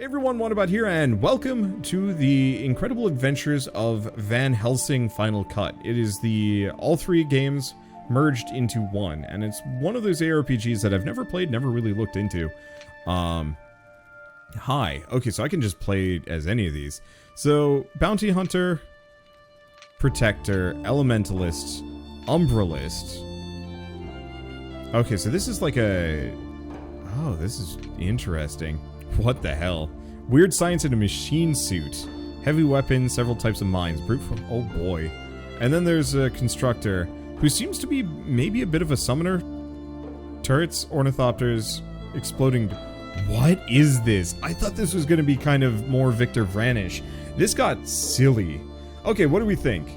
Hey everyone, Wanabout here, and welcome to the incredible adventures of Van Helsing Final Cut. It is all three games merged into one, and it's one of those ARPGs that I've never played, never really looked into. Okay, so I can just play as any of these. So, Bounty Hunter, Protector, Elementalist, Umbralist. Okay, so this is like a... Oh, this is interesting. What the hell? Weird science in a machine suit. Heavy weapons, several types of mines. Brute force. Oh boy. And then there's a constructor who seems to be maybe a bit of a summoner. Turrets, ornithopters, exploding. What is this? I thought this was going to be kind of more Victor Vranish. This got silly. Okay, what do we think?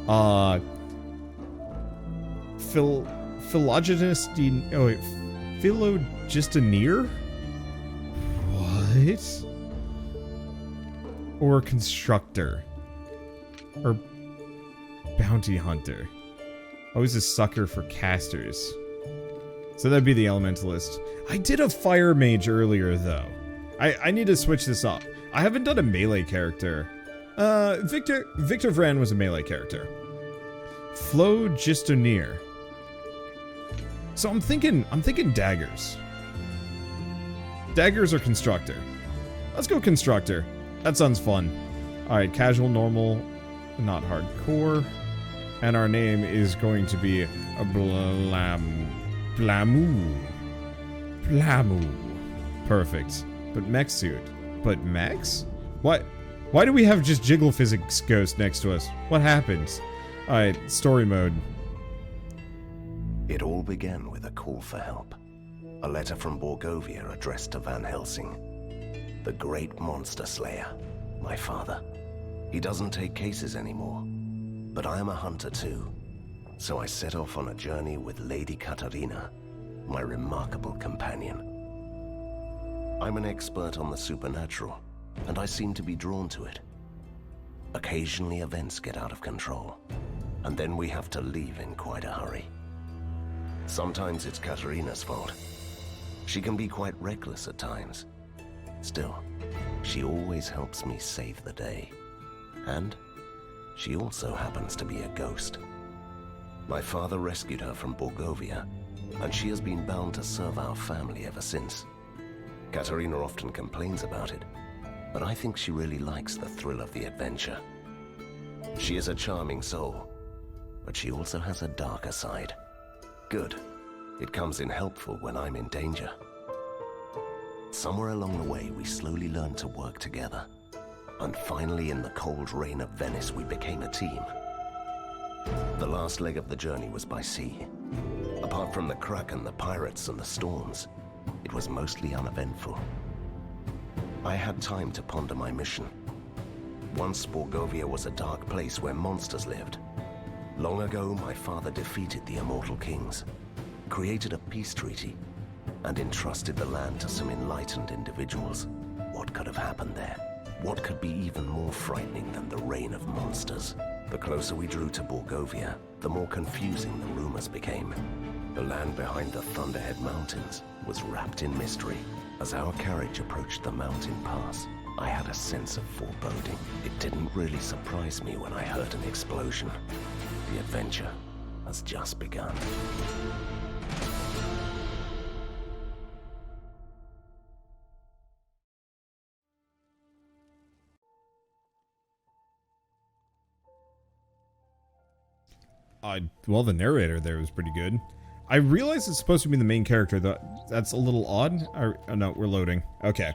Phylogistanier? What? Or constructor? Or bounty hunter? Always a sucker for casters. So that'd be the elementalist. I did a fire mage earlier though. I need to switch this up. I haven't done a melee character. Victor Vran was a melee character. Phylogistanier. So I'm thinking daggers. Daggers or constructor? Let's go constructor. That sounds fun. Alright, casual, normal, not hardcore. And our name is going to be a Blamu. Perfect. But mech suit. But mechs? What? Why do we have just Jiggle Physics Ghost next to us? What happened? Alright, story mode. It all began with a call for help. A letter from Borgovia addressed to Van Helsing, the great monster slayer, my father. He doesn't take cases anymore, but I am a hunter too. So I set off on a journey with Lady Katarina, my remarkable companion. I'm an expert on the supernatural, and I seem to be drawn to it. Occasionally events get out of control, and then we have to leave in quite a hurry. Sometimes it's Katarina's fault. She can be quite reckless at times. Still, she always helps me save the day. And she also happens to be a ghost. My father rescued her from Borgovia, and she has been bound to serve our family ever since. Katarina often complains about it, but I think she really likes the thrill of the adventure. She is a charming soul, but she also has a darker side. Good. It comes in helpful when I'm in danger. Somewhere along the way, we slowly learned to work together. And finally, in the cold rain of Venice, we became a team. The last leg of the journey was by sea. Apart from the Kraken, the pirates, and the storms, it was mostly uneventful. I had time to ponder my mission. Once Borgovia was a dark place where monsters lived. Long ago, my father defeated the immortal kings, created a peace treaty, and entrusted the land to some enlightened individuals. What could have happened there? What could be even more frightening than the reign of monsters? The closer we drew to Borgovia, the more confusing the rumors became. The land behind the Thunderhead Mountains was wrapped in mystery. As our carriage approached the mountain pass, I had a sense of foreboding. It didn't really surprise me when I heard an explosion. The adventure has just begun. Well, the narrator there was pretty good. I realize it's supposed to be the main character, though. That's a little odd. Oh no, we're loading. Okay.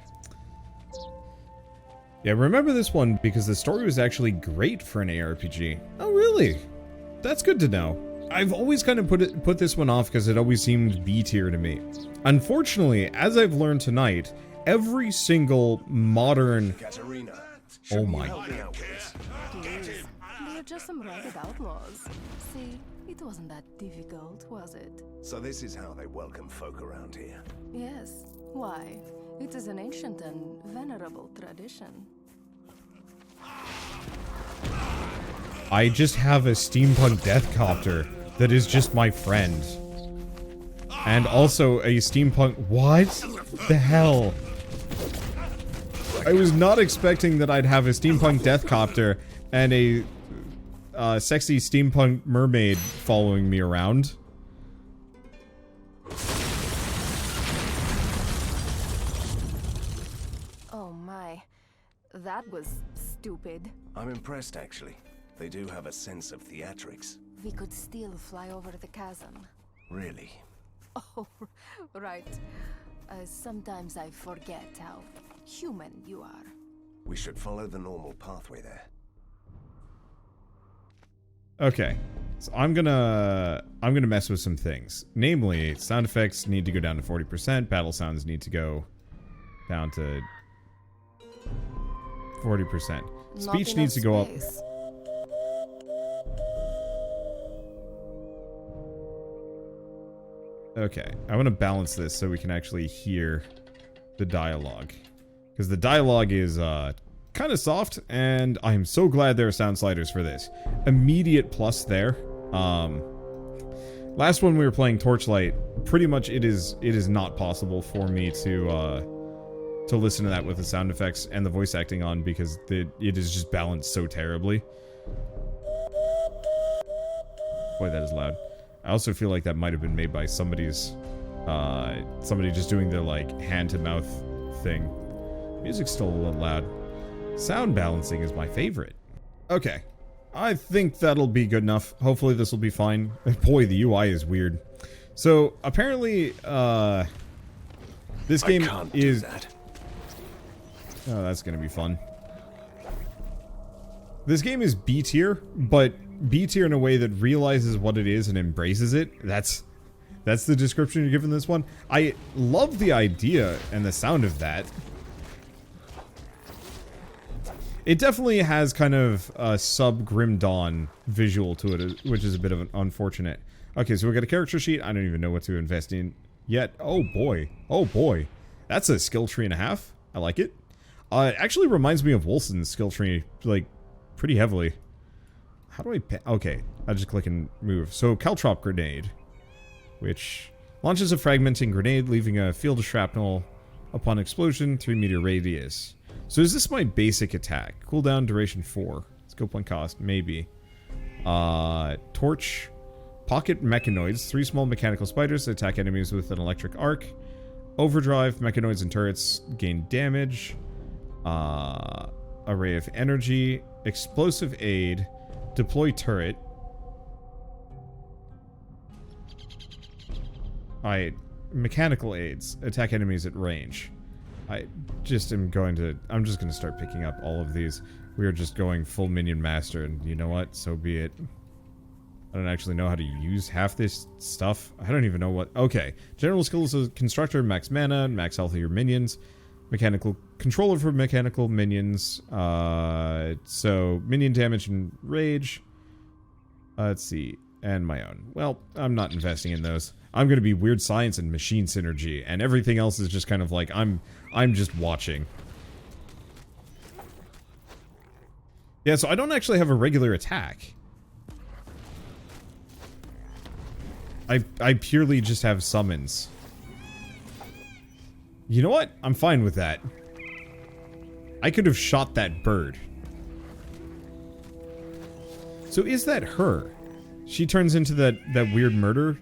Yeah, remember this one because the story was actually great for an ARPG. Oh, really? That's good to know. I've always kind of put this one off because it always seemed B tier to me. Unfortunately, as I've learned tonight, every single modern... Katarina, oh my... We're just some ragged outlaws. See, it wasn't that difficult, was it? So this is how they welcome folk around here. Yes. Why? It is an ancient and venerable tradition. I just have a steampunk deathcopter that is just my friend. And also a steampunk... What the hell? I was not expecting that I'd have a steampunk deathcopter and a sexy steampunk mermaid following me around. Oh my. That was stupid. I'm impressed, actually. They do have a sense of theatrics. We could still fly over the chasm. Really? Oh, right. Sometimes I forget how human you are. We should follow the normal pathway there. Okay, so I'm gonna mess with some things. Namely, sound effects need to go down to 40%. Battle sounds need to go down to 40%. Speech needs to go up. Okay, I want to balance this so we can actually hear the dialogue. Because the dialogue is kind of soft, and I'm so glad there are sound sliders for this. Immediate plus there. Last one we were playing Torchlight, pretty much it is not possible for me to listen to that with the sound effects and the voice acting on, because it is just balanced so terribly. Boy, that is loud. I also feel like that might have been made by somebody just doing the, like, hand-to-mouth thing. Music's still a little loud. Sound balancing is my favorite. Okay. I think that'll be good enough. Hopefully this will be fine. Boy, the UI is weird. So, apparently, this game is... that. Oh, that's gonna be fun. This game is B tier, but B tier in a way that realizes what it is and embraces it. That's the description you're giving this one. I love the idea and the sound of that. It definitely has kind of a sub-Grim Dawn visual to it, which is a bit of an unfortunate. Okay, so we got a character sheet. I don't even know what to invest in yet. Oh boy. Oh boy. That's a skill tree and a half. I like it. It actually reminds me of Wolfson's skill tree, like, pretty heavily. How do I... Okay, I just click and move. So, Caltrop Grenade, which launches a fragmenting grenade, leaving a field of shrapnel upon explosion, 3-meter radius. So is this my basic attack? Cooldown, duration 4. Skill point cost, maybe. Torch. Pocket Mechanoids. 3 small mechanical spiders that attack enemies with an electric arc. Overdrive. Mechanoids and turrets gain damage. Array of energy. Explosive aid. Deploy turret. Mechanical aids. Attack enemies at range. I'm just gonna start picking up all of these. We are just going full minion master, and you know what? So be it. I don't actually know how to use half this stuff. I don't even know what... Okay. General skills as constructor, max mana, max health of your minions. Mechanical controller for mechanical minions. So, minion damage and rage. Let's see. And my own. Well, I'm not investing in those. I'm gonna be weird science and machine synergy, and everything else is just kind of like, I'm just watching. Yeah, so I don't actually have a regular attack. I purely just have summons. You know what? I'm fine with that. I could have shot that bird. So is that her? She turns into that weird murder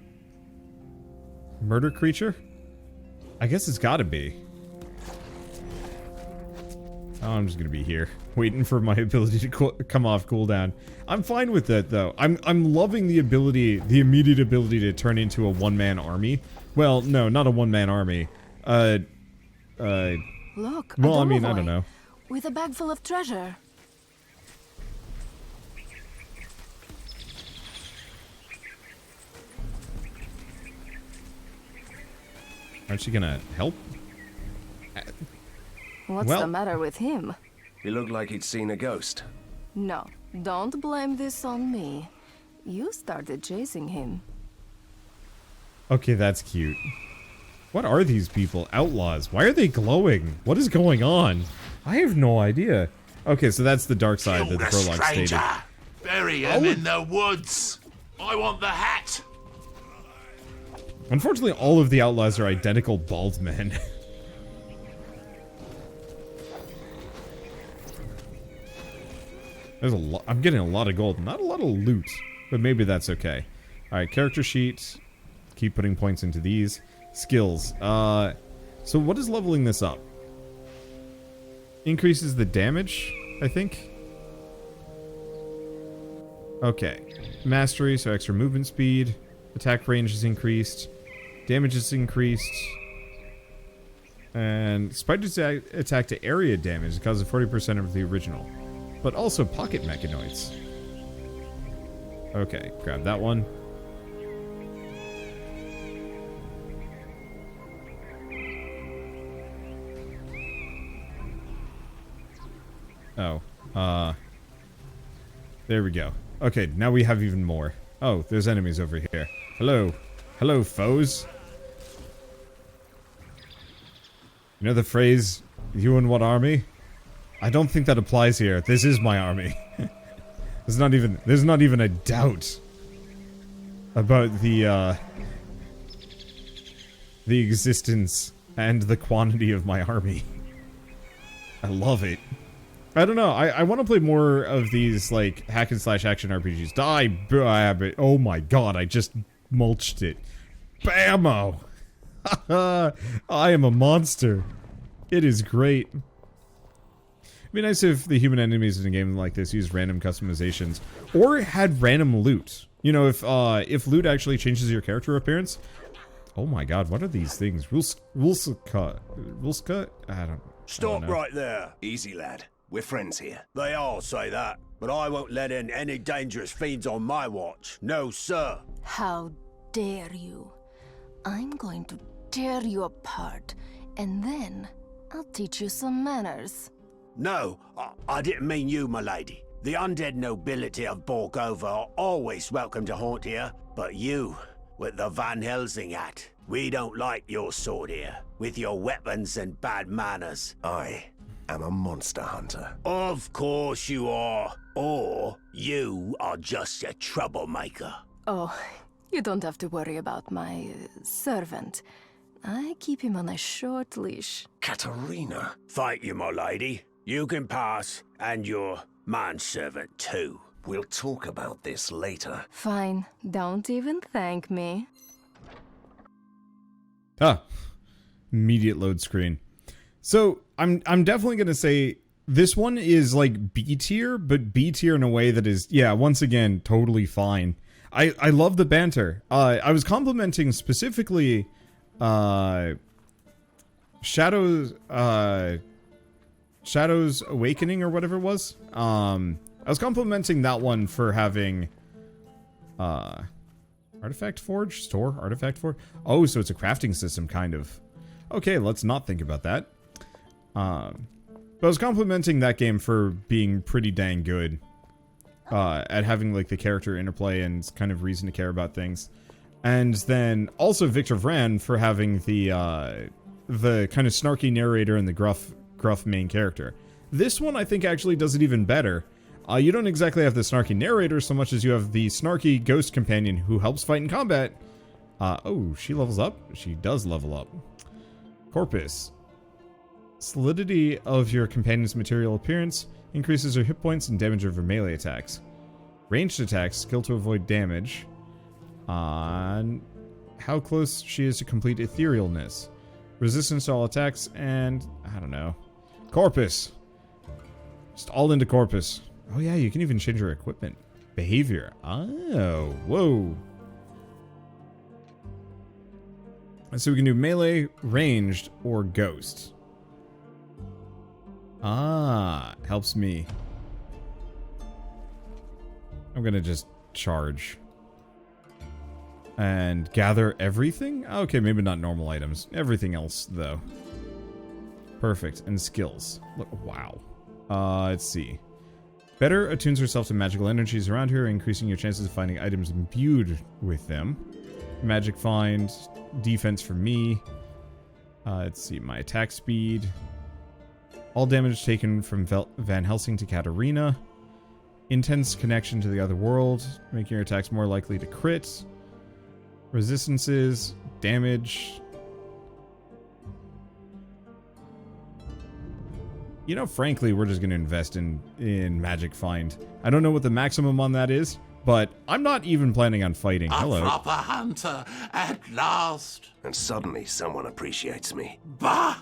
creature? I guess it's gotta be. Oh, I'm just gonna be here, waiting for my ability to come off cooldown. I'm fine with that, though. I'm loving the immediate ability to turn into a one-man army. Well, no, not a one-man army. Look, well, I mean, boy, I don't know. with a bag full of treasure. Aren't you gonna help? What's Well- the matter with him? He looked like he'd seen a ghost. No, don't blame this on me. You started chasing him. Okay, that's cute. What are these people? Outlaws. Why are they glowing? What is going on? I have no idea. Okay, so that's the dark side that the prologue stated. Bury him in the woods. I want the hat. Unfortunately, all of the outlaws are identical bald men. There's a lot. I'm getting a lot of gold. Not a lot of loot, but maybe that's okay. All right, character sheet. Keep putting points into these. Skills. So what is leveling this up? Increases the damage, I think. Okay. Mastery, so extra movement speed. Attack range is increased. Damage is increased. And Spider's attack to area damage causes 40% of the original. But also pocket mechanoids. Okay, grab that one. Oh, there we go. Okay, now we have even more. Oh, there's enemies over here. Hello. Hello, foes. You know the phrase, you and what army? I don't think that applies here. This is my army. There's not even a doubt about the existence and the quantity of my army. I love it. I don't know. I want to play more of these, like, hack and slash action RPGs. Die, oh my god, I just mulched it. Bammo! I am a monster. It is great. It'd be nice if the human enemies in a game like this used random customizations. Or had random loot. You know, if loot actually changes your character appearance. Oh my god, what are these things? Rulska? I don't Stop know. right there. Easy, lad. We're friends here. They all say that, but I won't let in any dangerous fiends on my watch. No, sir. How dare you? I'm going to tear you apart, and then I'll teach you some manners. No, I didn't mean you, my lady. The undead nobility of Borgova are always welcome to haunt here, but you, with the Van Helsing hat, we don't like your sword here, with your weapons and bad manners. I am a monster hunter. Of course you are. Or you are just a troublemaker. Oh, you don't have to worry about my servant. I keep him on a short leash. Katarina. Thank you, my lady. You can pass, and your manservant too. We'll talk about this later. Fine, don't even thank me. Ah, immediate load screen. So I'm definitely gonna say this one is like B tier, but B tier in a way that is, yeah, once again, totally fine. I love the banter. I was complimenting specifically Shadow's Awakening or whatever it was. I was complimenting that one for having Artifact Forge? Store? Artifact Forge? Oh, so it's a crafting system, kind of. Okay, let's not think about that. But I was complimenting that game for being pretty dang good. At having, like, the character interplay and kind of reason to care about things. And then also Victor Vran for having the kind of snarky narrator and the gruff main character. This one, I think, actually does it even better. You don't exactly have the snarky narrator so much as you have the snarky ghost companion who helps fight in combat. Oh, she levels up? She does level up. Corpus. Solidity of your companion's material appearance increases her hit points and damage of her melee attacks. Ranged attacks, skill to avoid damage. On how close she is to complete etherealness. Resistance to all attacks, and I don't know. Corpus. Just all into Corpus. Oh yeah, you can even change your equipment. Behavior. Oh, whoa. So we can do melee, ranged, or ghost. Ah, helps me. I'm gonna just charge. And gather everything? Okay, maybe not normal items. Everything else, though. Perfect. And skills. Look, wow. Let's see. Better attunes herself to magical energies around her, increasing your chances of finding items imbued with them. Magic find. Defense for me. Let's see. My attack speed. All damage taken from Van Helsing to Katarina. Intense connection to the other world, making your attacks more likely to crit. Resistances, damage. you know, frankly, we're just going to invest in Magic Find. I don't know what the maximum on that is, but I'm not even planning on fighting. A Hello. proper hunter at last. And suddenly someone appreciates me. Bah!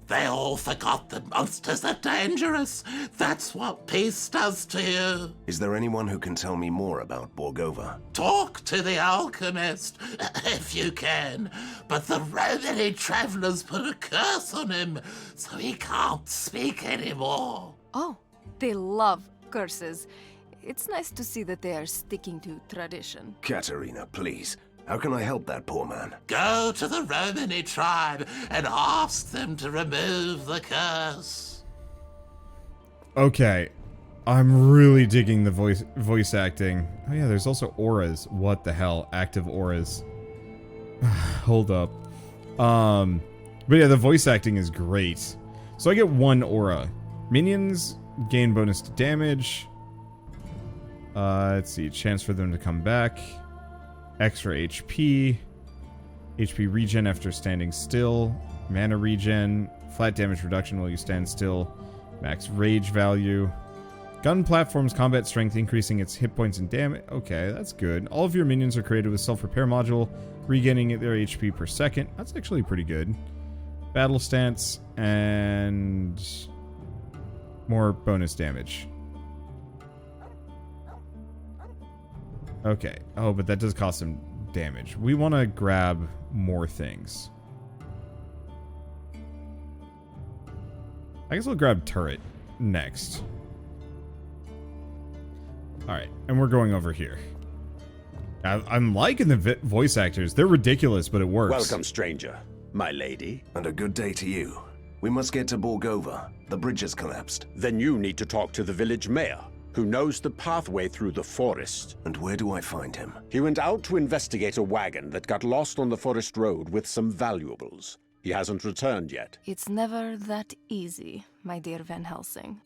They all forgot that monsters are dangerous. That's what peace does to you. Is there anyone who can tell me more about Borgova? Talk to the alchemist, if you can. But the Romany travelers put a curse on him, so he can't speak anymore. Oh, they love curses. It's nice to see that they are sticking to tradition. Katerina, please. How can I help that poor man? Go to the Romany tribe and ask them to remove the curse. Okay. I'm really digging the voice acting. Oh yeah, there's also auras. What the hell? Active auras. Hold up. But yeah, the voice acting is great. So I get 1 aura. Minions gain bonus to damage. Let's see. Chance for them to come back. Extra HP. HP regen after standing still. Mana regen. Flat damage reduction while you stand still. Max rage value. Gun platforms combat strength, increasing its hit points and damage. Okay, that's good. All of your minions are created with self-repair module, regaining their HP per second. That's actually pretty good. Battle stance and more bonus damage. Okay. Oh, but that does cost some damage. We want to grab more things. I guess we'll grab turret next. Alright, and we're going over here. I'm liking the voice actors. They're ridiculous, but it works. Welcome, stranger. My lady. And a good day to you. We must get to Borgova. The bridge has collapsed. Then you need to talk to the village mayor, who knows the pathway through the forest. And where do I find him? He went out to investigate a wagon that got lost on the forest road with some valuables. He hasn't returned yet. It's never that easy, my dear Van Helsing.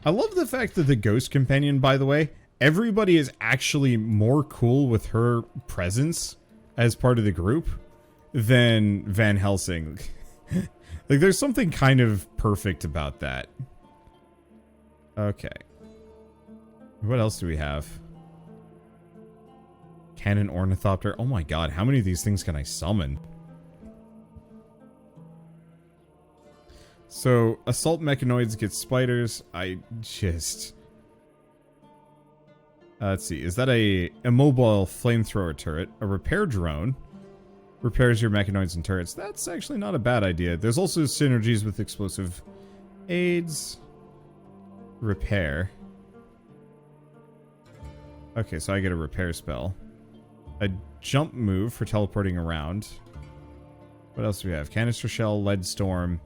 I love the fact that the ghost companion, by the way, everybody is actually more cool with her presence as part of the group than Van Helsing. Like, there's something kind of perfect about that. Okay. What else do we have? Cannon Ornithopter. Oh my god, how many of these things can I summon? So, Assault Mechanoids get spiders. I just... let's see. Is that a immobile flamethrower turret? A repair drone. Repairs your mechanoids and turrets. That's actually not a bad idea. There's also synergies with explosive aids. Repair. Okay, so I get a repair spell. A jump move for teleporting around. What else do we have? Canister shell, lead storm,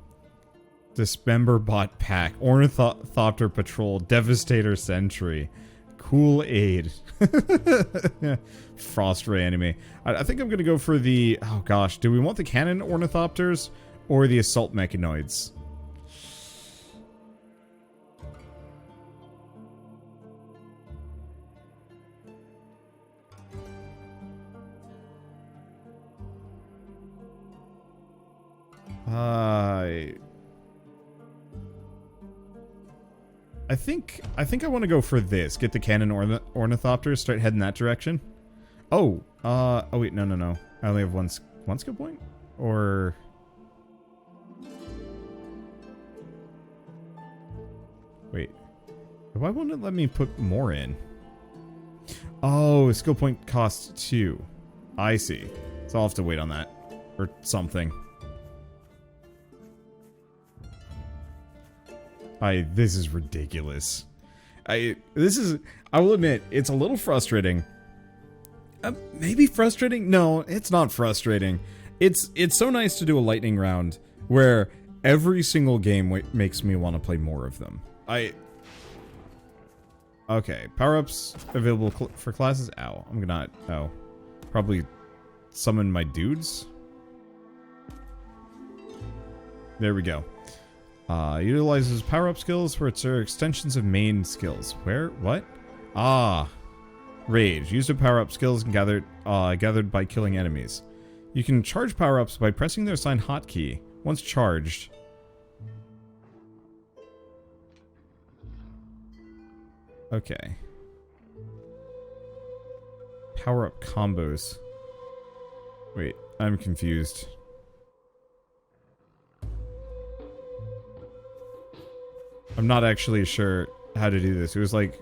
dismember bot pack, ornithopter patrol, devastator sentry, cool aid, frost ray enemy. I think I'm gonna go for the... Oh gosh, do we want the cannon ornithopters or the assault mechanoids? I think I want to go for this. Get the cannon ornithopters. Start heading that direction. Oh, oh wait, no. I only have one skill point, or wait, why won't it let me put more in? Oh, skill point costs 2. I see. So I'll have to wait on that or something. This is ridiculous. I will admit, it's a little frustrating. Maybe frustrating? No, it's not frustrating. It's so nice to do a lightning round where every single game makes me want to play more of them. Okay, power-ups available for classes. Ow, I'm gonna... Oh. Probably summon my dudes. There we go. Utilizes power-up skills for its extensions of main skills. Where? What? Ah. Rage. Use of power-up skills and gathered by killing enemies. You can charge power-ups by pressing their assigned hotkey. Once charged, Okay. Power up combos. Wait, I'm confused. I'm not actually sure how to do this. It was like,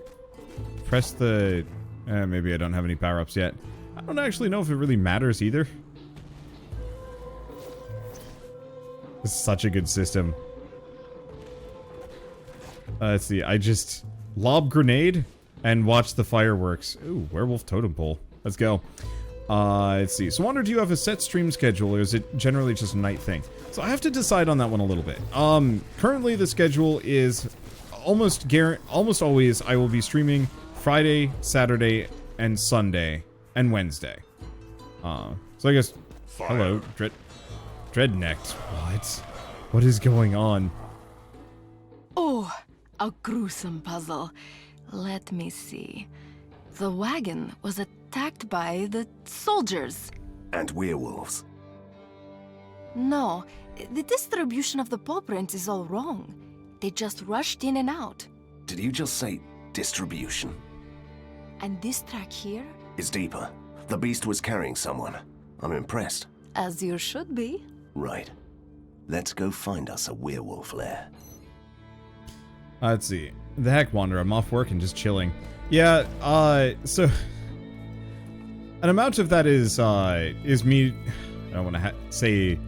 press the... maybe I don't have any power-ups yet. I don't actually know if it really matters either. This is such a good system. Let's see, I just lob grenade and watch the fireworks. Ooh, werewolf totem pole. Let's go. Let's see. So, Wander, do you have a set stream schedule, or is it generally just a night thing? So, I have to decide on that one a little bit. Currently the schedule is almost always I will be streaming Friday, Saturday, and Sunday, and Wednesday. So I guess... Fire. Hello, Dreadnecked. What? What is going on? Oh, a gruesome puzzle. Let me see. The wagon was attacked by the soldiers. And werewolves. No, the distribution of the paw print is all wrong. They just rushed in and out. Did you just say distribution? And this track here? Is deeper. The beast was carrying someone. I'm impressed. As you should be. Right. Let's go find us a werewolf lair. Let's see. The heck, Wander, I'm off work and just chilling. Yeah, so... An amount of that is me... I don't want to say...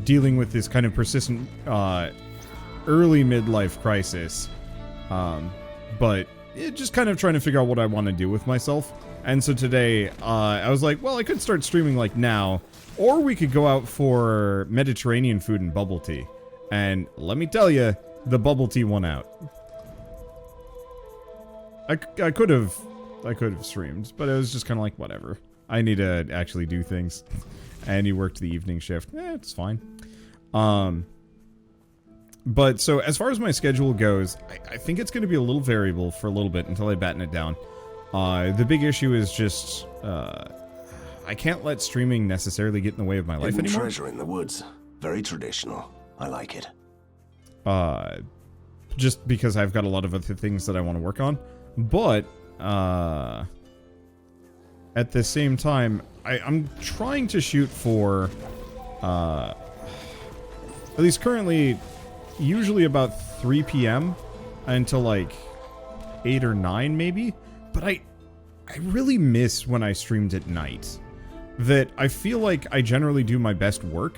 dealing with this kind of persistent, early midlife crisis. But just kind of trying to figure out what I want to do with myself. And so today, I was like, well, I could start streaming like now, or we could go out for Mediterranean food and bubble tea. And let me tell you, the bubble tea won out. I could have streamed, but it was just kind of like, whatever. I need to actually do things. And he worked the evening shift. It's fine. But so as far as my schedule goes, I think it's going to be a little variable for a little bit until I batten it down. The big issue is just, I can't let streaming necessarily get in the way of my life anymore. Treasure in the woods. Very traditional. I like it. Just because I've got a lot of other things that I want to work on. But, at the same time, I'm trying to shoot for, at least currently, usually about 3 p.m. until like 8 or 9 maybe. But I really miss when I streamed at night. That I feel like I generally do my best work.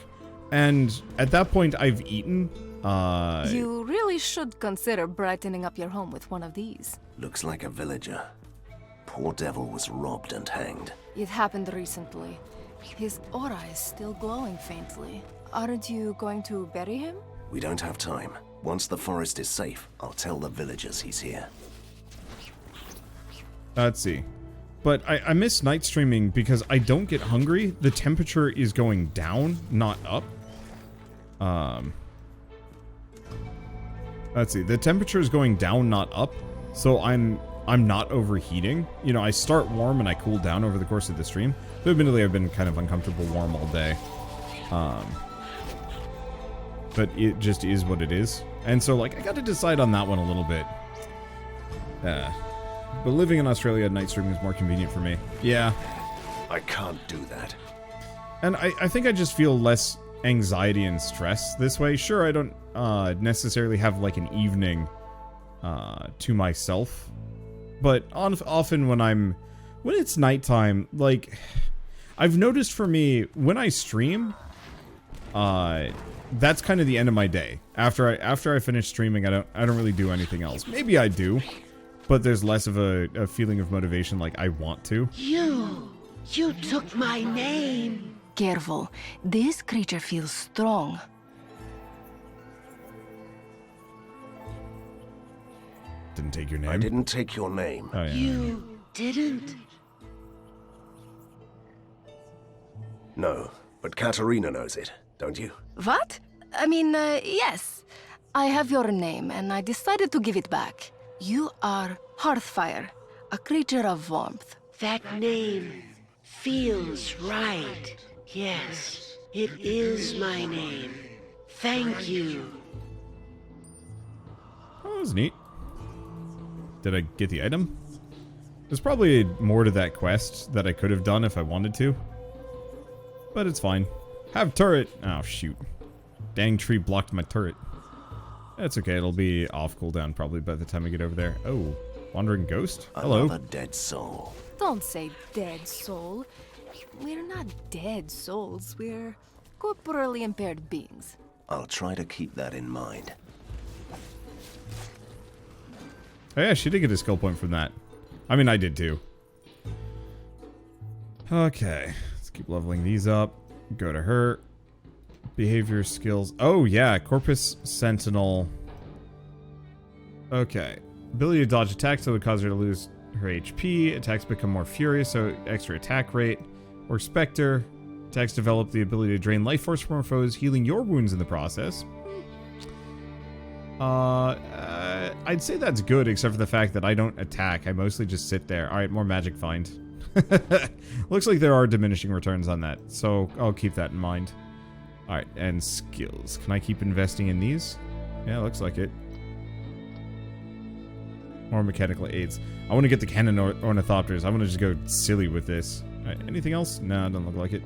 And at that point, I've eaten. You really should consider brightening up your home with one of these. Looks like a villager. Poor devil was robbed and hanged. It happened recently. His aura is still glowing faintly. Aren't you going to bury him? We don't have time. Once the forest is safe, I'll tell the villagers he's here. Let's see. But I miss night streaming because I don't get hungry. The temperature is going down, not up. Let's see. The temperature is going down, not up. So I'm not overheating. You know, I start warm and I cool down over the course of the stream. So admittedly, I've been kind of uncomfortable warm all day. But it just is what it is. And so, like, I got to decide on that one a little bit. But living in Australia at night streaming is more convenient for me. Yeah. I can't do that. And I think I just feel less anxiety and stress this way. Sure, I don't necessarily have, like, an evening to myself. But often when it's nighttime, like, I've noticed for me, when I stream, that's kind of the end of my day. After I finish streaming, I don't really do anything else. Maybe I do, but there's less of a feeling of motivation like I want to. You took my name. Careful. This creature feels strong. Didn't take your name? I didn't take your name. Oh, yeah. You didn't? No, but Katerina knows it, don't you? What? I mean, yes. I have your name, and I decided to give it back. You are Hearthfire, a creature of warmth. That name feels right. Yes, it is my name. Thank you. Oh, that was neat. Did I get the item? There's probably more to that quest that I could have done if I wanted to. But it's fine. Have turret! Oh, shoot. Dang tree blocked my turret. That's okay, it'll be off cooldown probably by the time I get over there. Oh, wandering ghost? Hello. Another dead soul. Don't say dead soul. We're not dead souls. We're corporally impaired beings. I'll try to keep that in mind. Oh yeah, she did get a skill point from that. I mean, I did too. Okay, let's keep leveling these up. Go to her. Behavior skills. Oh yeah, Corpus Sentinel. Okay. Ability to dodge attacks that would cause her to lose her HP. Attacks become more furious, so extra attack rate. Or Spectre. Attacks develop the ability to drain life force from our foes, healing your wounds in the process. I'd say that's good, except for the fact that I don't attack. I mostly just sit there. Alright, more magic find. Looks like there are diminishing returns on that, so I'll keep that in mind. Alright, and skills. Can I keep investing in these? Yeah, looks like it. More mechanical aids. I want to get the cannon ornithopters. I want to just go silly with this. Alright, anything else? No, it doesn't look like it.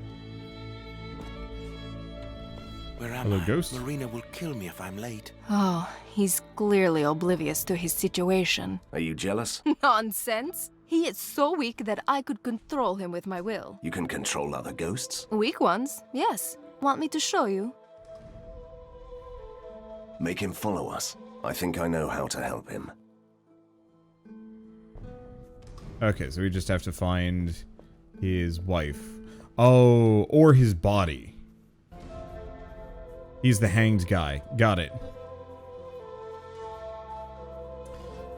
Where am Hello, I? ghost? Marina will kill me if I'm late. Oh, he's clearly oblivious to his situation. Are you jealous? Nonsense! He is so weak that I could control him with my will. You can control other ghosts? Weak ones, yes. Want me to show you? Make him follow us. I think I know how to help him. Okay, so we just have to find his wife. Oh, or his body. He's the hanged guy. Got it.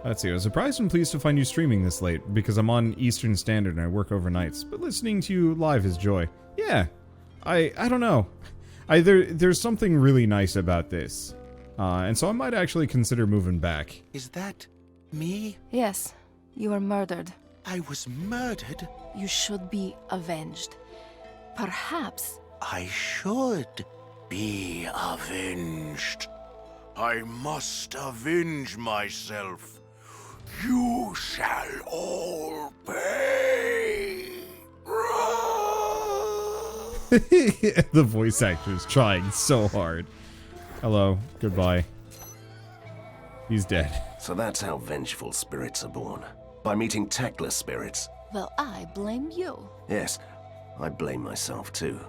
Let's see. I was surprised and pleased to find you streaming this late, because I'm on Eastern Standard and I work overnights. But listening to you live is joy. Yeah. I don't know. There's something really nice about this. And so I might actually consider moving back. Is that me? Yes, you were murdered. I was murdered? You should be avenged. Perhaps. I should be avenged. I must avenge myself. You shall all pay. The voice actor is trying so hard. Hello. Goodbye. He's dead. So that's how vengeful spirits are born. By meeting tactless spirits. Well, I blame you. Yes, I blame myself too.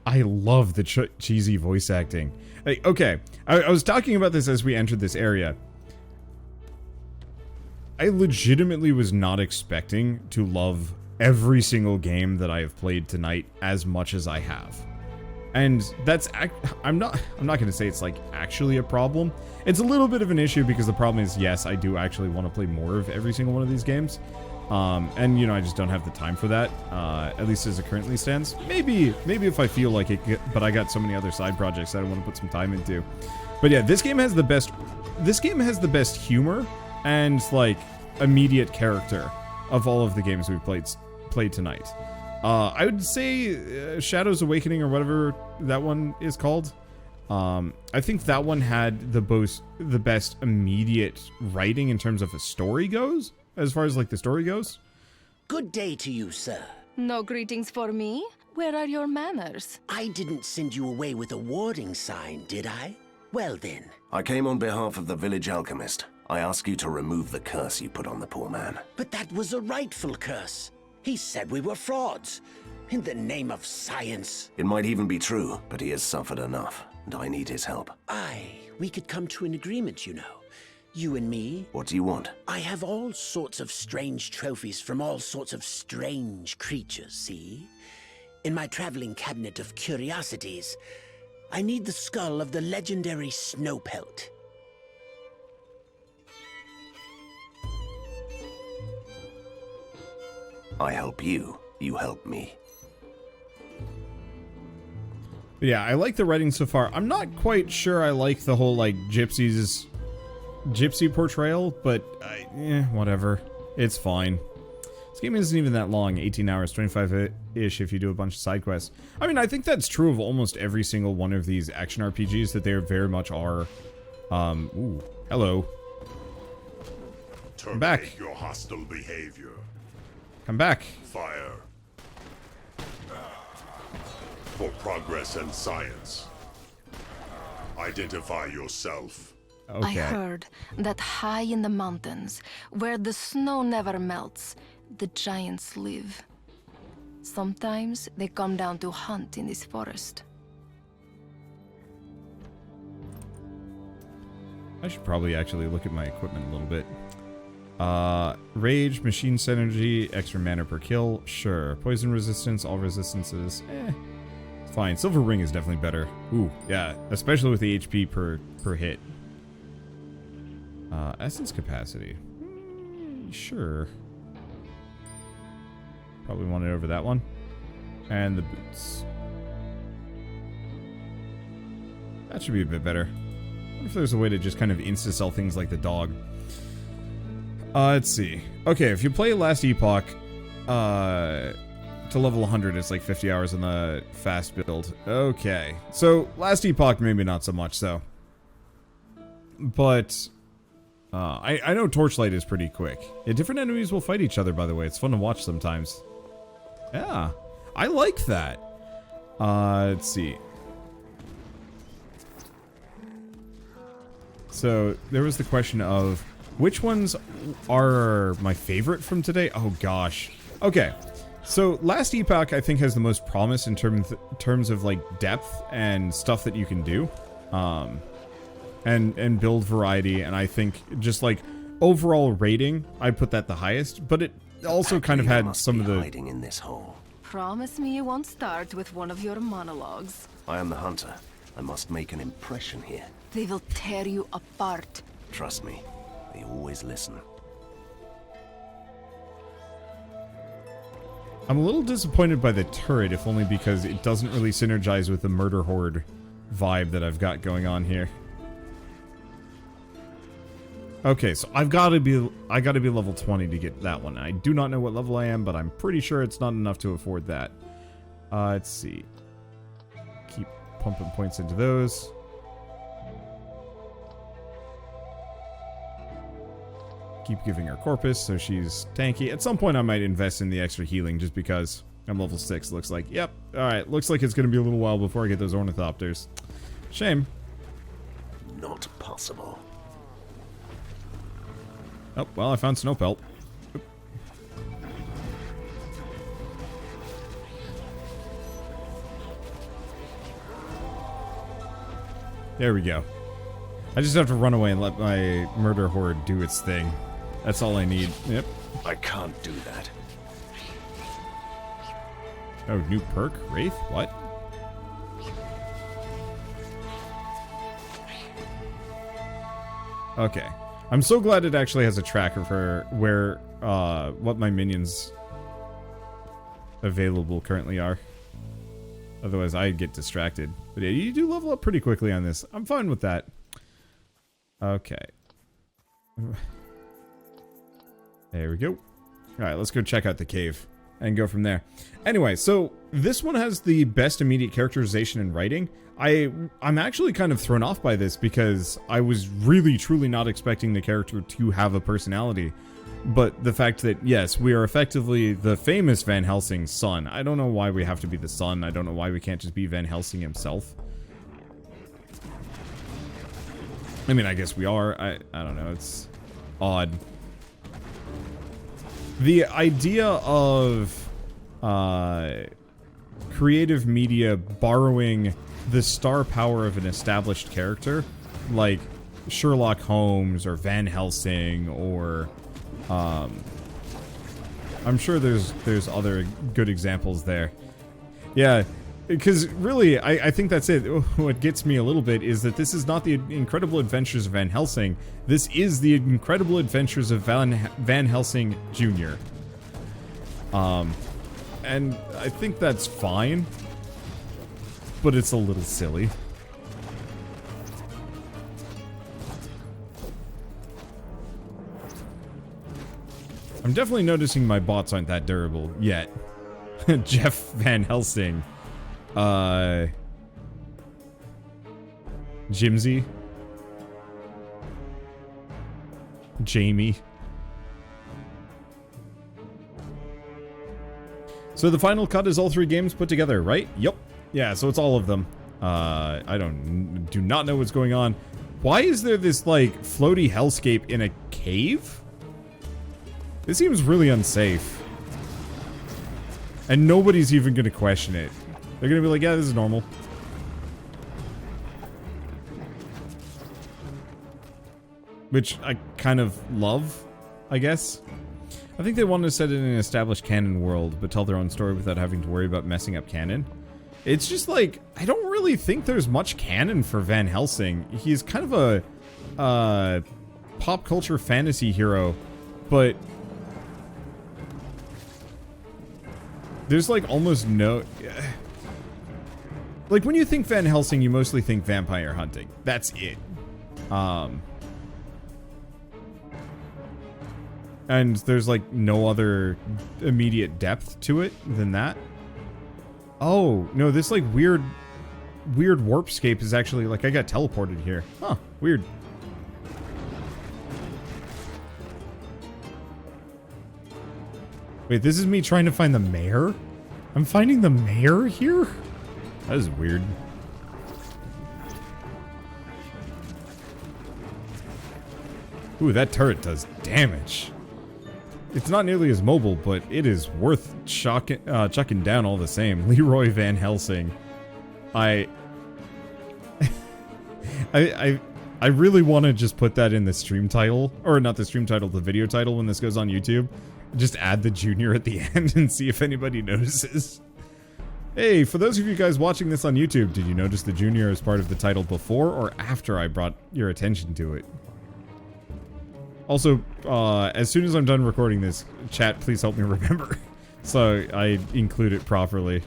I love the cheesy voice acting. Hey, okay, I was talking about this as we entered this area. I legitimately was not expecting to love every single game that I have played tonight as much as I have. And that's, I'm not going to say it's like actually a problem. It's a little bit of an issue because the problem is, yes, I do actually want to play more of every single one of these games. And you know, I just don't have the time for that, at least as it currently stands. Maybe if I feel like it, but I got so many other side projects that I want to put some time into. But yeah, this game has the best humor and like immediate character of all of the games we've played tonight. I would say Shadows Awakening or whatever that one is called. I think that one had the best immediate writing in terms of a story goes. As far as like the story goes. Good day to you, sir. No greetings for me? Where are your manners? I didn't send you away with a warning sign, did I? Well then. I came on behalf of the village alchemist. I ask you to remove the curse you put on the poor man. But that was a rightful curse. He said we were frauds. In the name of science. It might even be true, but he has suffered enough, and I need his help. We could come to an agreement, you know. You and me. What do you want? I have all sorts of strange trophies from all sorts of strange creatures, see? In my traveling cabinet of curiosities, I need the skull of the legendary Snowpelt. I help you, you help me. But yeah, I like the writing so far. I'm not quite sure I like the whole like gypsy portrayal, but whatever. It's fine. This game isn't even that long, 18 hours, 25-ish if you do a bunch of side quests. I mean, I think that's true of almost every single one of these action RPGs, that they very much are. Ooh, hello. back. Your hostile behavior. Come back. Fire. For progress and science. Identify yourself. I Okay. heard that high in the mountains, where the snow never melts, the giants live. Sometimes they come down to hunt in this forest. I should probably actually look at my equipment a little bit. Rage, machine synergy, extra mana per kill, sure. Poison resistance, all resistances, it's fine. Silver ring is definitely better. Ooh, yeah, especially with the HP per hit. Essence capacity, sure. Probably want it over that one. And the boots. That should be a bit better. I wonder if there's a way to just kind of insta-sell things like the dog. Let's see. Okay, if you play Last Epoch, to level 100, it's like 50 hours on the fast build. Okay. So, Last Epoch, maybe not so much, though. But, I know Torchlight is pretty quick. Yeah, different enemies will fight each other, by the way. It's fun to watch sometimes. Yeah. I like that. Let's see. So, there was the question of which ones are my favorite from today? Oh, gosh. Okay. So, Last Epoch, I think, has the most promise in terms of, like, depth and stuff that you can do. And build variety, and I think just, like, overall rating, I put that the highest, but it also kind of had some of the... hiding in this hole. Promise me you won't start with one of your monologues. I am the hunter. I must make an impression here. They will tear you apart. Trust me, they always listen. I'm a little disappointed by the turret, if only because it doesn't really synergize with the Murder Horde vibe that I've got going on here. Okay, so I gotta be level 20 to get that one. I do not know what level I am, but I'm pretty sure it's not enough to afford that. Let's see. Keep pumping points into those. Keep giving her Corpus, so she's tanky. At some point, I might invest in the extra healing, just because I'm level 6. Looks like, yep. Alright, looks like it's gonna be a little while before I get those Ornithopters. Shame. Not possible. Oh, well, I found Snowpelt. Oop. There we go. I just have to run away and let my Murder Horde do its thing. That's all I need. Yep. I can't do that. Oh, new perk? Wraith? What? Okay. I'm so glad it actually has a tracker for where, what my minions available currently are. Otherwise, I'd get distracted. But yeah, you do level up pretty quickly on this. I'm fine with that. Okay. There we go. Alright, let's go check out the cave and go from there. Anyway, so this one has the best immediate characterization and writing. I'm actually kind of thrown off by this because I was really truly not expecting the character to have a personality. But the fact that, yes, we are effectively the famous Van Helsing's son. I don't know why we have to be the son. I don't know why we can't just be Van Helsing himself. I mean, I guess we are. I don't know. It's odd. The idea of creative media borrowing the star power of an established character, like Sherlock Holmes or Van Helsing, or I'm sure there's other good examples there. Yeah, because really, I think that's it. What gets me a little bit is that this is not the Incredible Adventures of Van Helsing. This is the Incredible Adventures of Van Helsing Jr. And I think that's fine, but it's a little silly. I'm definitely noticing my bots aren't that durable yet. Jeff Van Helsing. Jimsy. Jamie. So the final cut is all 3 games put together, right? Yep. Yeah, so it's all of them. I do not know what's going on. Why is there this, like, floaty hellscape in a cave? This seems really unsafe. And nobody's even gonna question it. They're gonna be like, yeah, this is normal. Which I kind of love, I guess. I think they wanted to set it in an established canon world, but tell their own story without having to worry about messing up canon. It's just like, I don't really think there's much canon for Van Helsing. He's kind of a pop culture fantasy hero, but there's like almost no... Like when you think Van Helsing, you mostly think vampire hunting. That's it. And there's like no other immediate depth to it than that. Oh, no, this like weird warpscape is actually like I got teleported here. Huh, weird. Wait, this is me trying to find the mayor? I'm finding the mayor here? That is weird. Ooh, that turret does damage. It's not nearly as mobile, but it is worth chucking down all the same. Leroy Van Helsing. I really want to just put that in the stream title. Or not the stream title, the video title when this goes on YouTube. Just add the junior at the end and see if anybody notices. Hey, for those of you guys watching this on YouTube, did you notice the junior as part of the title before or after I brought your attention to it? Also, as soon as I'm done recording this, chat, please help me remember, so I include it properly.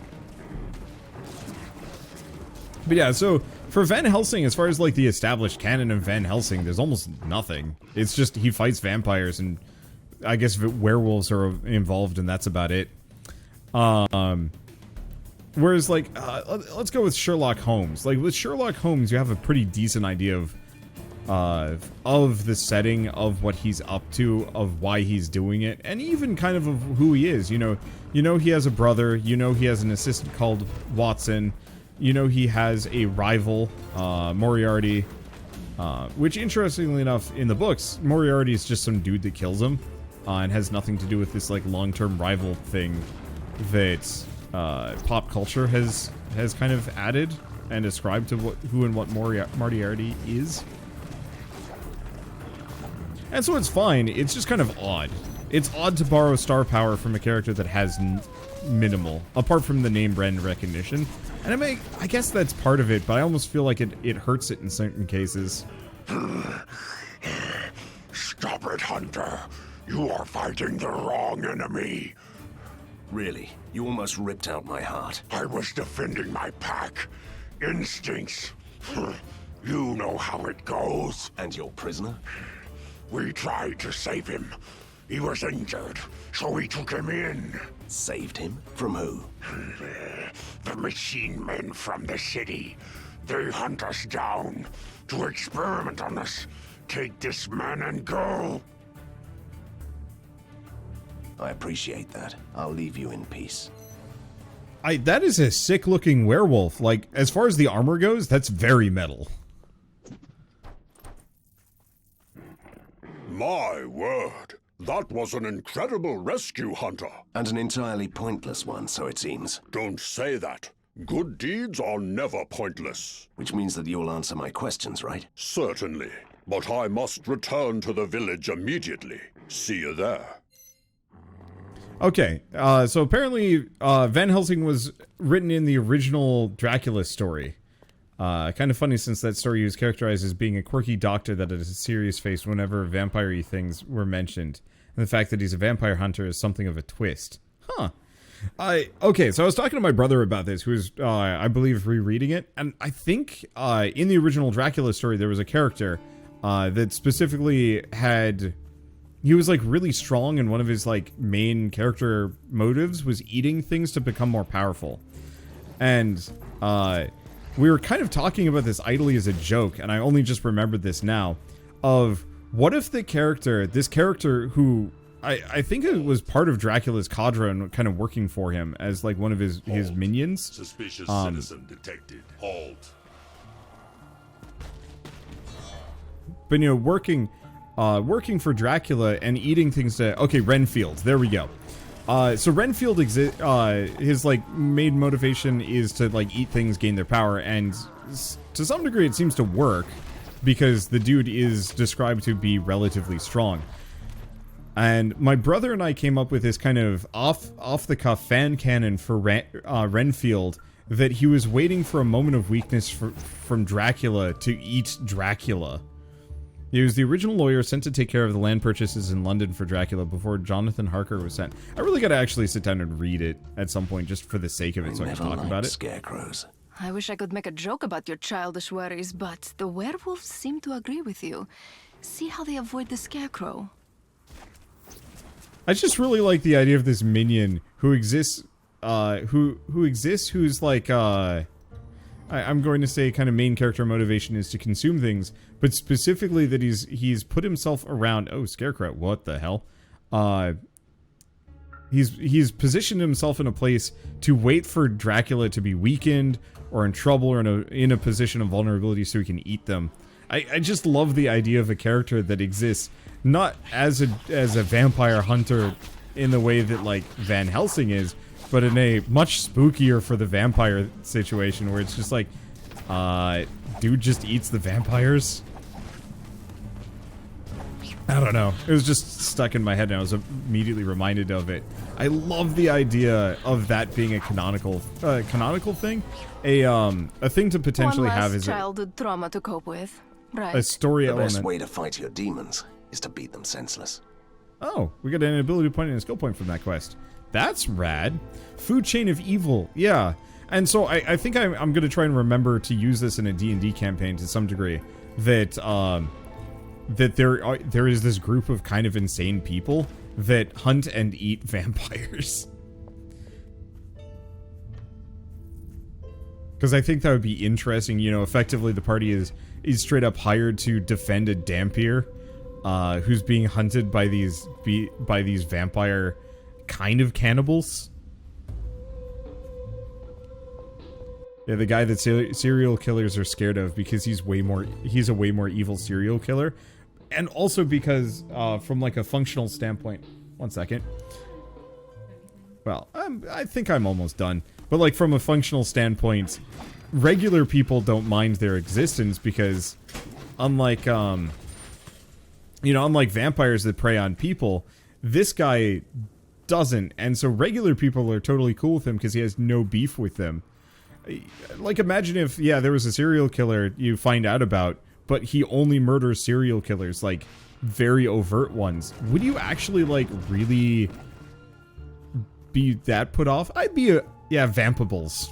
But yeah, so for Van Helsing, as far as like the established canon of Van Helsing, there's almost nothing. It's just he fights vampires, and I guess werewolves are involved, and that's about it. Whereas like, let's go with Sherlock Holmes. Like with Sherlock Holmes, you have a pretty decent idea of the setting, of what he's up to, of why he's doing it, and even kind of who he is. You know he has a brother, you know he has an assistant called Watson, you know he has a rival, Moriarty, which interestingly enough, in the books, Moriarty is just some dude that kills him, and has nothing to do with this like long-term rival thing that pop culture has kind of added and ascribed to who and what Moriarty is. And so it's fine, it's just kind of odd. It's odd to borrow star power from a character that has minimal, apart from the name brand recognition. And I guess that's part of it, but I almost feel like it hurts it in certain cases. Stop it, Hunter. You are fighting the wrong enemy. Really? You almost ripped out my heart. I was defending my pack. Instincts. You know how it goes. And your prisoner? We tried to save him. He was injured, so we took him in. Saved him? From who? The machine men from the city. They hunt us down to experiment on us. Take this man and go. I appreciate that. I'll leave you in peace. That is a sick-looking werewolf. Like, as far as the armor goes, that's very metal. My word. That was an incredible rescue, Hunter. And an entirely pointless one, so it seems. Don't say that. Good deeds are never pointless. Which means that you'll answer my questions, right? Certainly. But I must return to the village immediately. See you there. Okay, so apparently Van Helsing was written in the original Dracula story. Kind of funny since that story was characterized as being a quirky doctor that had a serious face whenever vampire-y things were mentioned. And the fact that he's a vampire hunter is something of a twist. Huh. Okay, so I was talking to my brother about this, who was, I believe, rereading it. And I think in the original Dracula story, there was a character that specifically had... He was, like, really strong, and one of his, like, main character motives was eating things to become more powerful. And, we were kind of talking about this idly as a joke, and I only just remembered this now, of what if this character who I think it was part of Dracula's cadre and kind of working for him as like one of his minions. Suspicious citizen detected. Halt. But you know, working for Dracula and eating things to... Okay, Renfield. There we go. So Renfield his like main motivation is to like eat things, gain their power, and to some degree it seems to work because the dude is described to be relatively strong. And my brother and I came up with this kind of off the cuff fan canon for Renfield, that he was waiting for a moment of weakness from Dracula to eat Dracula. He was the original lawyer sent to take care of the land purchases in London for Dracula before Jonathan Harker was sent. I really gotta actually sit down and read it at some point just for the sake of it, so I can talk about it. Scarecrows. I wish I could make a joke about your childish worries, but the werewolves seem to agree with you. See how they avoid the scarecrow. I just really like the idea of this minion who exists, who's like, I'm going to say kind of main character motivation is to consume things, but specifically that he's put himself around... Oh, Scarecrow, what the hell? He's positioned himself in a place to wait for Dracula to be weakened or in trouble or in a position of vulnerability so he can eat them. I just love the idea of a character that exists not as a vampire hunter in the way that like Van Helsing is, but in a much spookier for the vampire situation where it's just like, dude just eats the vampires. I don't know. It was just stuck in my head and I was immediately reminded of it. I love the idea of that being a canonical thing. A thing to potentially have is childhood trauma to cope with. Right. A story element. The best way to fight your demons is to beat them senseless. Oh, we got an ability point and a skill point from that quest. That's rad. Food chain of evil. Yeah. And so I think I'm going to try and remember to use this in a D&D campaign to some degree. That that there is this group of kind of insane people that hunt and eat vampires. Because I think that would be interesting. You know, effectively the party is straight up hired to defend a Dampier who's being hunted by these vampire kind of cannibals. Yeah, the guy that serial killers are scared of because he's a way more evil serial killer. And also because from like a functional standpoint, one second. Well, I think I'm almost done. But like from a functional standpoint, regular people don't mind their existence because unlike vampires that prey on people, this guy doesn't. And so regular people are totally cool with him because he has no beef with them. Like imagine if, yeah, there was a serial killer you find out about, but he only murders serial killers, like very overt ones. Would you actually like really be that put off? I'd be vampables.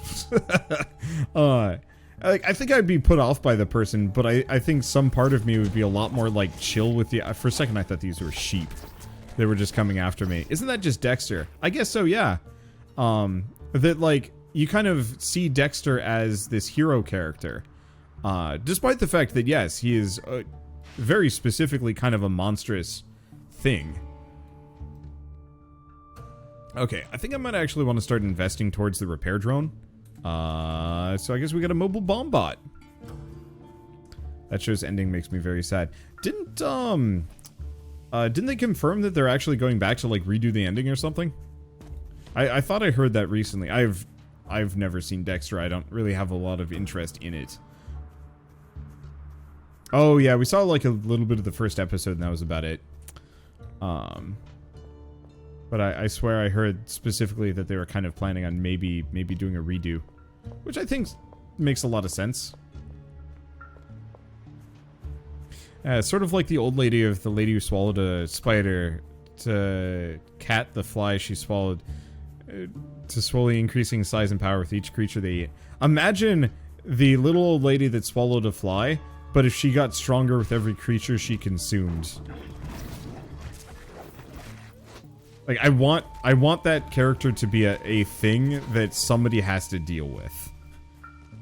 I think I'd be put off by the person, but I think some part of me would be a lot more like chill with the... For a second I thought these were sheep. They were just coming after me. Isn't that just Dexter? I guess so, yeah. That like, you kind of see Dexter as this hero character. Despite the fact that, yes, he is very specifically kind of a monstrous thing. Okay, I think I might actually want to start investing towards the repair drone. So I guess we got a mobile bomb bot. That show's ending makes me very sad. Didn't they confirm that they're actually going back to like redo the ending or something? I thought I heard that recently. I've never seen Dexter. I don't really have a lot of interest in it. Oh yeah, we saw like a little bit of the first episode and that was about it. But I swear I heard specifically that they were kind of planning on maybe doing a redo, which I think makes a lot of sense. Sort of like the old lady of the lady who swallowed a spider to cat the fly she swallowed, to slowly increasing size and power with each creature they eat. Imagine the little old lady that swallowed a fly, but if she got stronger with every creature she consumed. Like, I want that character to be a thing that somebody has to deal with.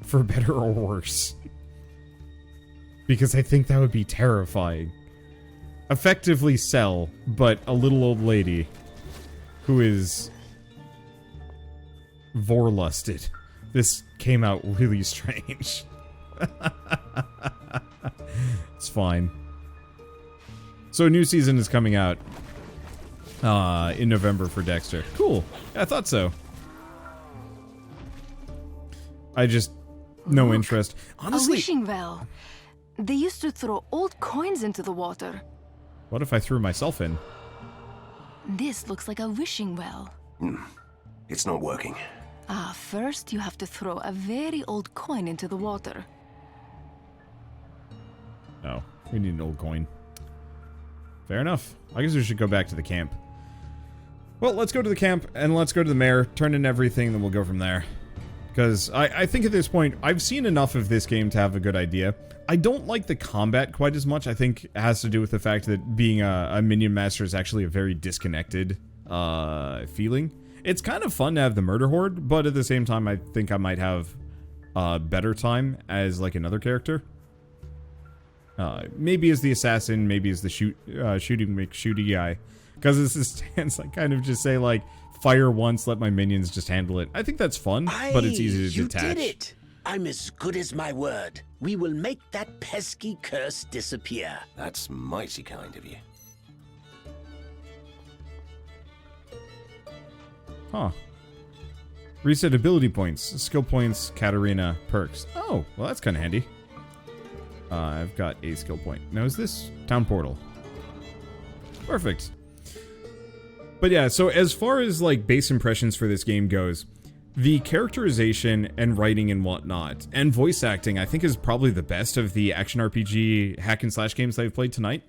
For better or worse. Because I think that would be terrifying. effectively sell, but a little old lady who is vorlusted. This came out really strange. It's fine. So a new season is coming out in November for Dexter. Cool. Yeah, I thought so. I just no interest. Honestly, a wishing well. They used to throw old coins into the water. What if I threw myself in? This looks like a wishing well. It's not working. First you have to throw a very old coin into the water. No, we need an old coin. Fair enough. I guess we should go back to the camp. Well, let's go to the camp, and let's go to the mayor, turn in everything, then we'll go from there. Because I think at this point, I've seen enough of this game to have a good idea. I don't like the combat quite as much. I think it has to do with the fact that being a minion master is actually a very disconnected feeling. It's kind of fun to have the murder horde, but at the same time, I think I might have a better time as like another character. Maybe as the assassin, maybe as the shooty guy. Because as it stands, I kind of just say like, fire once, let my minions just handle it. I think that's fun, but it's easy to detach. You did it! I'm as good as my word. We will make that pesky curse disappear. That's mighty kind of you. Huh. Reset ability points, skill points, Katarina, perks. Oh, well that's kind of handy. I've got a skill point. Now is this town portal? Perfect. But yeah, so as far as like base impressions for this game goes, the characterization and writing and whatnot, and voice acting, I think is probably the best of the action RPG hack and slash games that I've played tonight.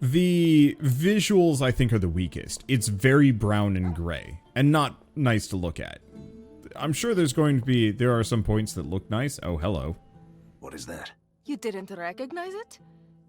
The visuals, I think, are the weakest. It's very brown and gray, and not nice to look at. I'm sure there are some points that look nice. Oh, hello. What is that? You didn't recognize it?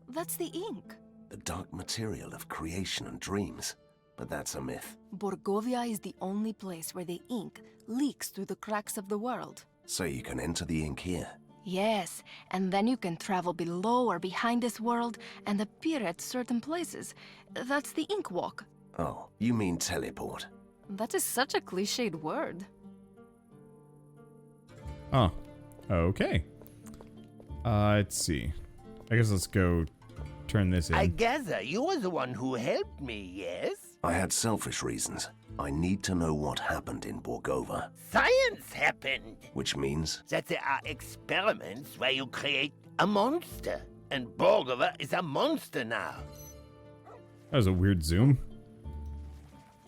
That's the ink. The dark material of creation and dreams. But that's a myth. Borgovia is the only place where the ink leaks through the cracks of the world. So you can enter the ink here? Yes, and then you can travel below or behind this world and appear at certain places. That's the ink walk. Oh, you mean teleport? That is such a cliched word. Oh, okay. Let's see. I guess let's go turn this in. I gather you were the one who helped me, yes? I had selfish reasons. I need to know what happened in Borgova. Science happened! Which means? That there are experiments where you create a monster. And Borgova is a monster now. That was a weird zoom.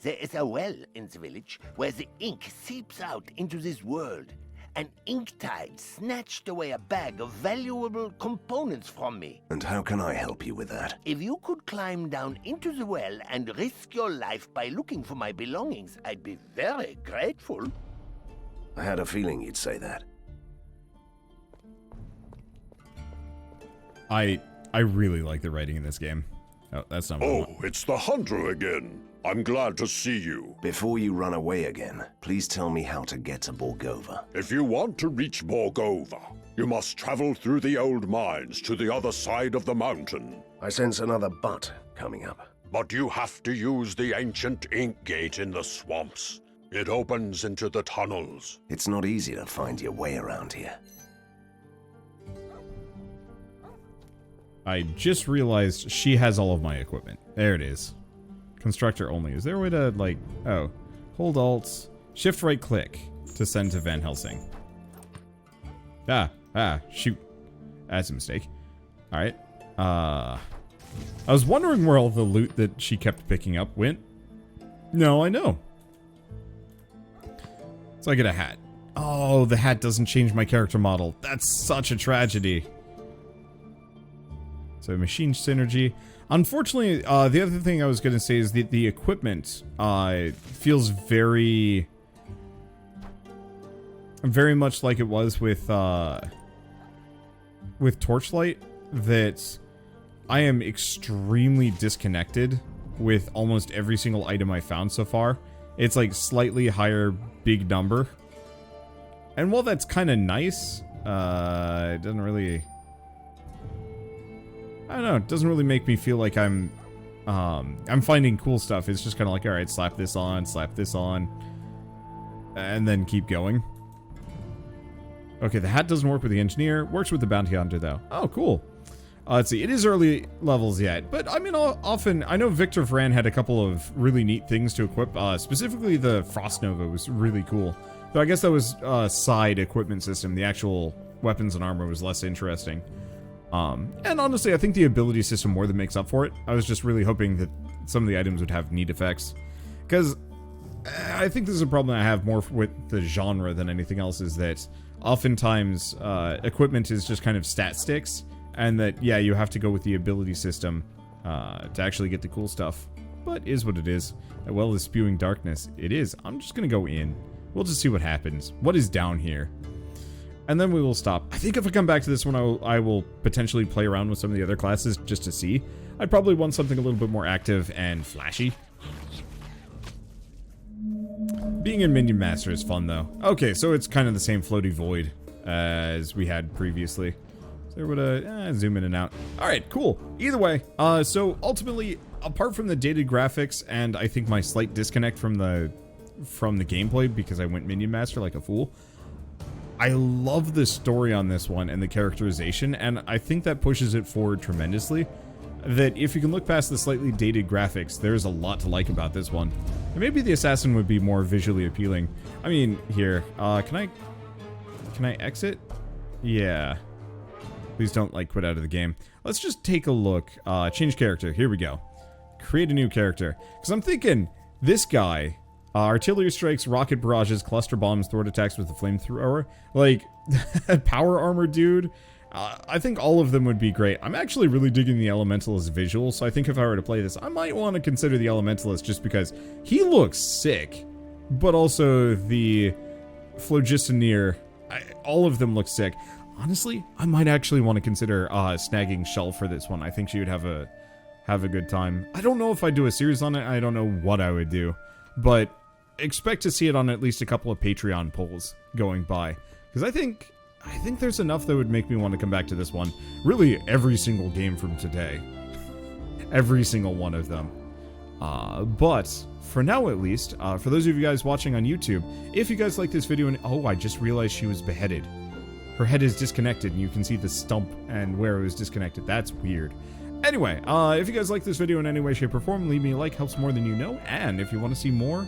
There is a well in the village where the ink seeps out into this world. An ink tide snatched away a bag of valuable components from me. And how can I help you with that? If you could climb down into the well and risk your life by looking for my belongings, I'd be very grateful. I had a feeling you'd say that. I really like the writing in this game. Oh, that's not what I want. Oh, it's the hunter again. I'm glad to see you. Before you run away again, please tell me how to get to Borgova. If you want to reach Borgova, you must travel through the old mines to the other side of the mountain. I sense another but coming up. But you have to use the ancient ink gate in the swamps. It opens into the tunnels. It's not easy to find your way around here. I just realized she has all of my equipment. There it is. Constructor only. Is there a way to, like... Oh. Hold Alt. Shift right click to send to Van Helsing. Shoot. That's a mistake. Alright. I was wondering where all the loot that she kept picking up went. No, I know. So I get a hat. Oh, the hat doesn't change my character model. That's such a tragedy. So machine synergy. Unfortunately, the other thing I was going to say is that the equipment feels very much like it was with Torchlight, that I am extremely disconnected with almost every single item I found so far. It's like slightly higher big number. And while that's kind of nice, it doesn't really... I don't know, it doesn't really make me feel like I'm finding cool stuff. It's just kind of like, alright, slap this on, and then keep going. Okay, the hat doesn't work with the engineer. Works with the bounty hunter, though. Oh, cool. Let's see. It is early levels yet, but I mean, often I know Victor Fran had a couple of really neat things to equip. Specifically, the Frost Nova was really cool. Though I guess that was a side equipment system. The actual weapons and armor was less interesting. And honestly, I think the ability system more than makes up for it. I was just really hoping that some of the items would have neat effects, because I think this is a problem I have more with the genre than anything else. Is that oftentimes equipment is just kind of stat sticks. And that, yeah, you have to go with the ability system to actually get the cool stuff. But is what it is. As well as spewing darkness. It is. I'm just going to go in. We'll just see what happens. What is down here? And then we will stop. I think if I come back to this one, I will potentially play around with some of the other classes just to see. I'd probably want something a little bit more active and flashy. Being in Minion Master is fun, though. Okay, so it's kind of the same floaty void as we had previously. There would zoom in and out. Alright, cool. Either way, so ultimately, apart from the dated graphics and I think my slight disconnect from the gameplay because I went Minion Master like a fool, I love the story on this one and the characterization, and I think that pushes it forward tremendously. That if you can look past the slightly dated graphics, there's a lot to like about this one. And maybe the assassin would be more visually appealing. I mean, here, can I exit? Yeah. Please don't, like, quit out of the game. Let's just take a look. Change character. Here we go. Create a new character. Because I'm thinking, this guy, artillery strikes, rocket barrages, cluster bombs, thwart attacks with a flamethrower. Like, power armor dude. I think all of them would be great. I'm actually really digging the Elementalist visual, so I think if I were to play this, I might want to consider the Elementalist just because he looks sick. But also the Phlogistoneer, all of them look sick. Honestly, I might actually want to consider snagging Shell for this one. I think she would have a good time. I don't know if I'd do a series on it. I don't know what I would do. But expect to see it on at least a couple of Patreon polls going by. Because I think there's enough that would make me want to come back to this one. Really, every single game from today. Every single one of them. But for now at least, for those of you guys watching on YouTube, if you guys like this video and... Oh, I just realized she was beheaded. Her head is disconnected, and you can see the stump and where it was disconnected. That's weird. Anyway, if you guys like this video in any way, shape, or form, leave me a like. Helps more than you know. And if you want to see more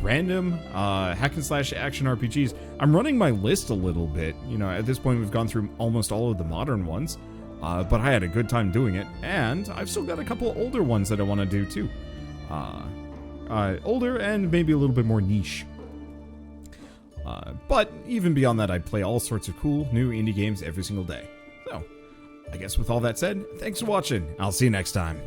random hack and slash action RPGs, I'm running my list a little bit. You know, at this point, we've gone through almost all of the modern ones. But I had a good time doing it. And I've still got a couple of older ones that I want to do, too. Older and maybe a little bit more niche. But even beyond that, I'd play all sorts of cool new indie games every single day. So, I guess with all that said, thanks for watching. I'll see you next time.